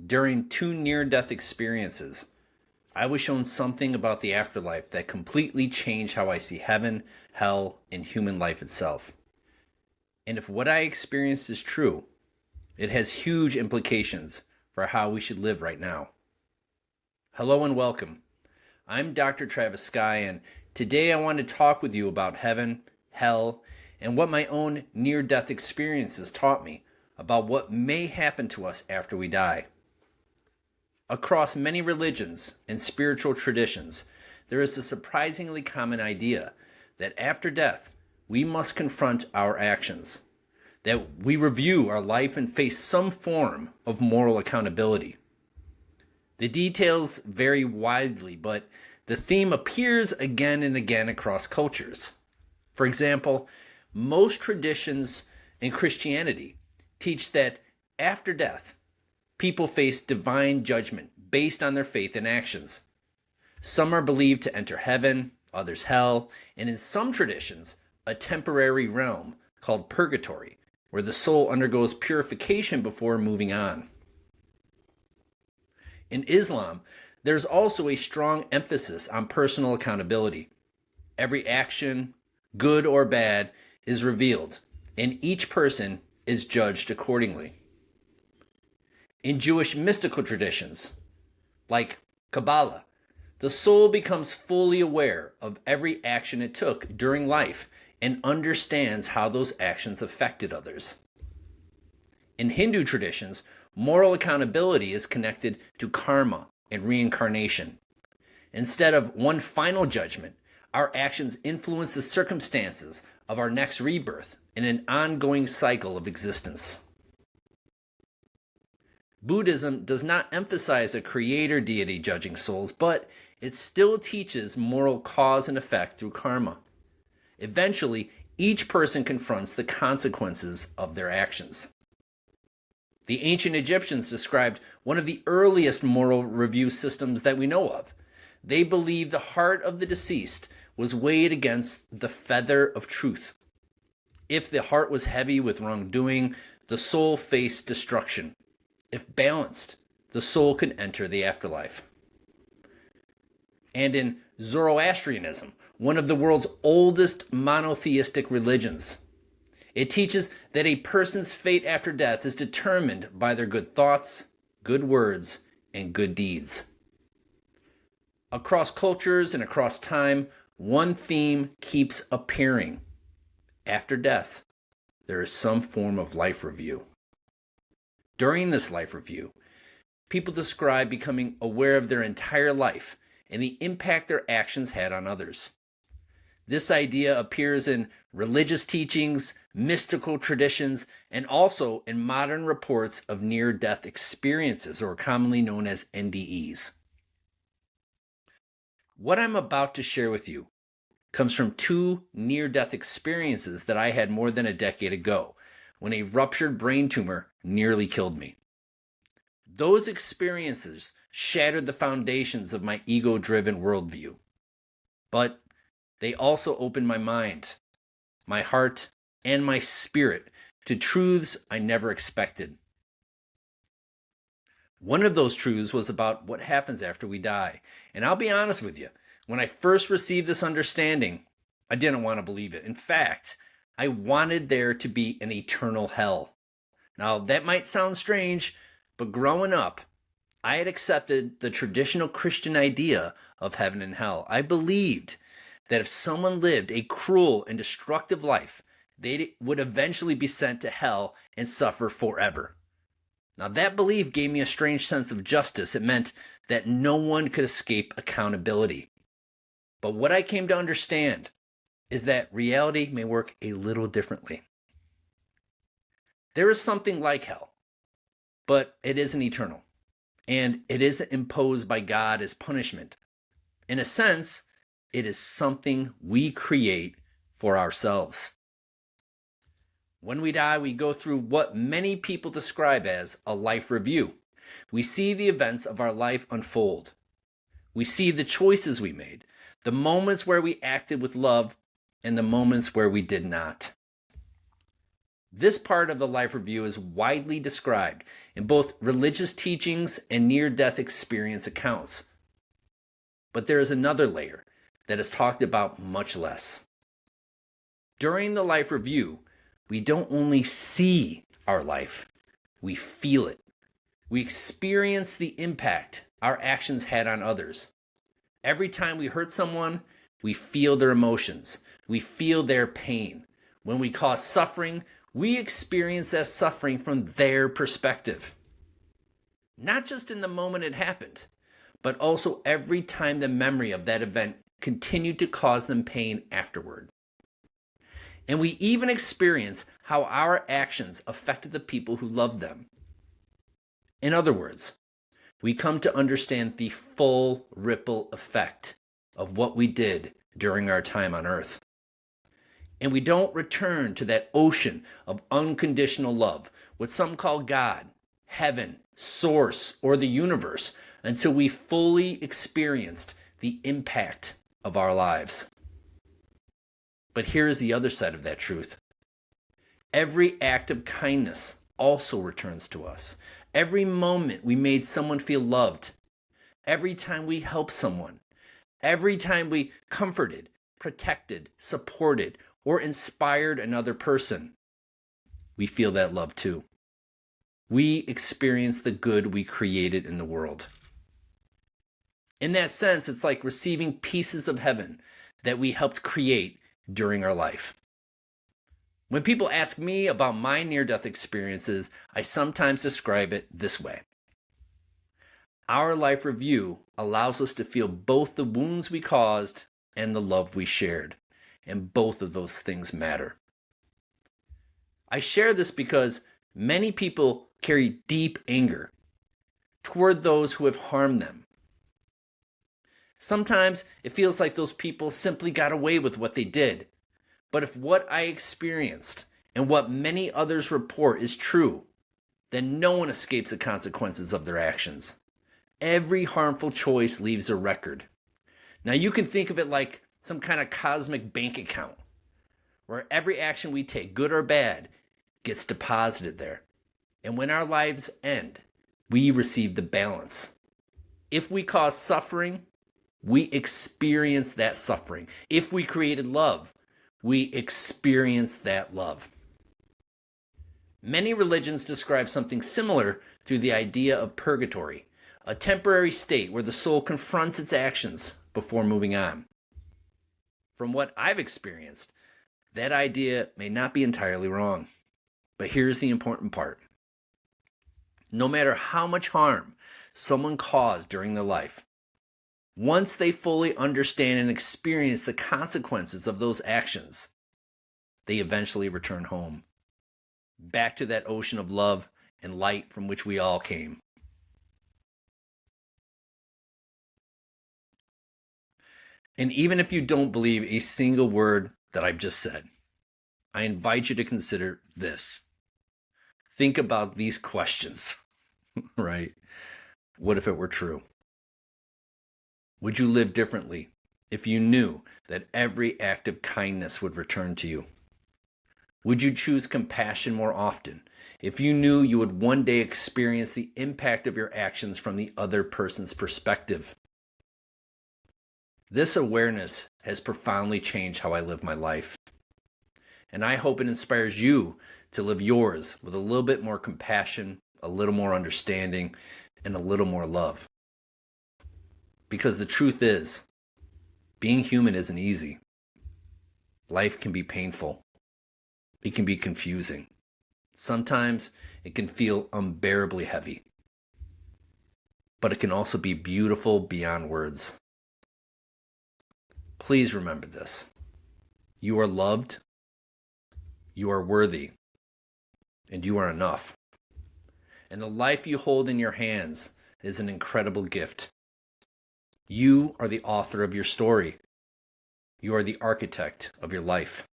During two near-death experiences, I was shown something about the afterlife that completely changed how I see heaven, hell, and human life itself. And if what I experienced is true, it has huge implications for how we should live right now. Hello and welcome. I'm Dr. Travis, and today I want to talk with you about heaven, hell, and what my own near-death experiences taught me about what may happen to us after we die. Across many religions and spiritual traditions, there is a surprisingly common idea that after death, we must confront our actions, that we review our life and face some form of moral accountability. The details vary widely, but the theme appears again and again across cultures. For example, most traditions in Christianity teach that after death, people face divine judgment based on their faith and actions. Some are believed to enter heaven, others hell, and in some traditions, a temporary realm called purgatory, where the soul undergoes purification before moving on. In Islam, there's also a strong emphasis on personal accountability. Every action, good or bad, is revealed, and each person is judged accordingly. In Jewish mystical traditions, like Kabbalah, the soul becomes fully aware of every action it took during life and understands how those actions affected others. In Hindu traditions, moral accountability is connected to karma and reincarnation. Instead of one final judgment, our actions influence the circumstances of our next rebirth in an ongoing cycle of existence. Buddhism does not emphasize a creator deity judging souls, but it still teaches moral cause and effect through karma. Eventually, each person confronts the consequences of their actions. The ancient Egyptians described one of the earliest moral review systems that we know of. They believed the heart of the deceased was weighed against the feather of truth. If the heart was heavy with wrongdoing, the soul faced destruction. If balanced, the soul could enter the afterlife. And in Zoroastrianism, one of the world's oldest monotheistic religions, it teaches that a person's fate after death is determined by their good thoughts, good words, and good deeds. Across cultures and across time, one theme keeps appearing. After death, there is some form of life review. During this life review, people describe becoming aware of their entire life and the impact their actions had on others. This idea appears in religious teachings, mystical traditions, and also in modern reports of near-death experiences, or commonly known as NDEs. What I'm about to share with you comes from two near-death experiences that I had more than a decade ago, when a ruptured brain tumor nearly killed me. Those experiences shattered the foundations of my ego-driven worldview. But they also opened my mind, my heart, and my spirit to truths I never expected. One of those truths was about what happens after we die. And I'll be honest with you, when I first received this understanding, I didn't want to believe it. In fact, I wanted there to be an eternal hell. Now, that might sound strange, but growing up, I had accepted the traditional Christian idea of heaven and hell. I believed that if someone lived a cruel and destructive life, they would eventually be sent to hell and suffer forever. Now, that belief gave me a strange sense of justice. It meant that no one could escape accountability. But what I came to understand is that reality may work a little differently. There is something like hell, but it isn't eternal, and it isn't imposed by God as punishment. In a sense, it is something we create for ourselves. When we die, we go through what many people describe as a life review. We see the events of our life unfold. We see the choices we made, the moments where we acted with love, and the moments where we did not. This part of the life review is widely described in both religious teachings and near-death experience accounts. But there is another layer that is talked about much less. During the life review, we don't only see our life, we feel it. We experience the impact our actions had on others. Every time we hurt someone, we feel their emotions. We feel their pain. When we cause suffering, we experience that suffering from their perspective. Not just in the moment it happened, but also every time the memory of that event continued to cause them pain afterward. And we even experience how our actions affected the people who loved them. In other words, we come to understand the full ripple effect of what we did during our time on earth. And we don't return to that ocean of unconditional love, what some call God, heaven, source, or the universe, until we fully experienced the impact of our lives. But here is the other side of that truth. Every act of kindness also returns to us. Every moment we made someone feel loved, every time we helped someone, every time we comforted, protected, supported, or inspired another person, we feel that love too. We experience the good we created in the world. In that sense, it's like receiving pieces of heaven that we helped create during our life. When people ask me about my near-death experiences, I sometimes describe it this way. Our life review allows us to feel both the wounds we caused and the love we shared, and both of those things matter. I share this because many people carry deep anger toward those who have harmed them. Sometimes it feels like those people simply got away with what they did. But if what I experienced and what many others report is true, then no one escapes the consequences of their actions. Every harmful choice leaves a record. Now you can think of it like some kind of cosmic bank account, where every action we take, good or bad, gets deposited there. And when our lives end, we receive the balance. If we cause suffering, we experience that suffering. If we created love, we experience that love. Many religions describe something similar through the idea of purgatory, a temporary state where the soul confronts its actions before moving on. From what I've experienced, that idea may not be entirely wrong. But here's the important part. No matter how much harm someone caused during their life, once they fully understand and experience the consequences of those actions, they eventually return home, back to that ocean of love and light from which we all came. And even if you don't believe a single word that I've just said, I invite you to consider this. Think about these questions, right? What if it were true? Would you live differently if you knew that every act of kindness would return to you? Would you choose compassion more often if you knew you would one day experience the impact of your actions from the other person's perspective? This awareness has profoundly changed how I live my life. And I hope it inspires you to live yours with a little bit more compassion, a little more understanding, and a little more love. Because the truth is, being human isn't easy. Life can be painful. It can be confusing. Sometimes it can feel unbearably heavy. But it can also be beautiful beyond words. Please remember this. You are loved, you are worthy, and you are enough. And the life you hold in your hands is an incredible gift. You are the author of your story. You are the architect of your life.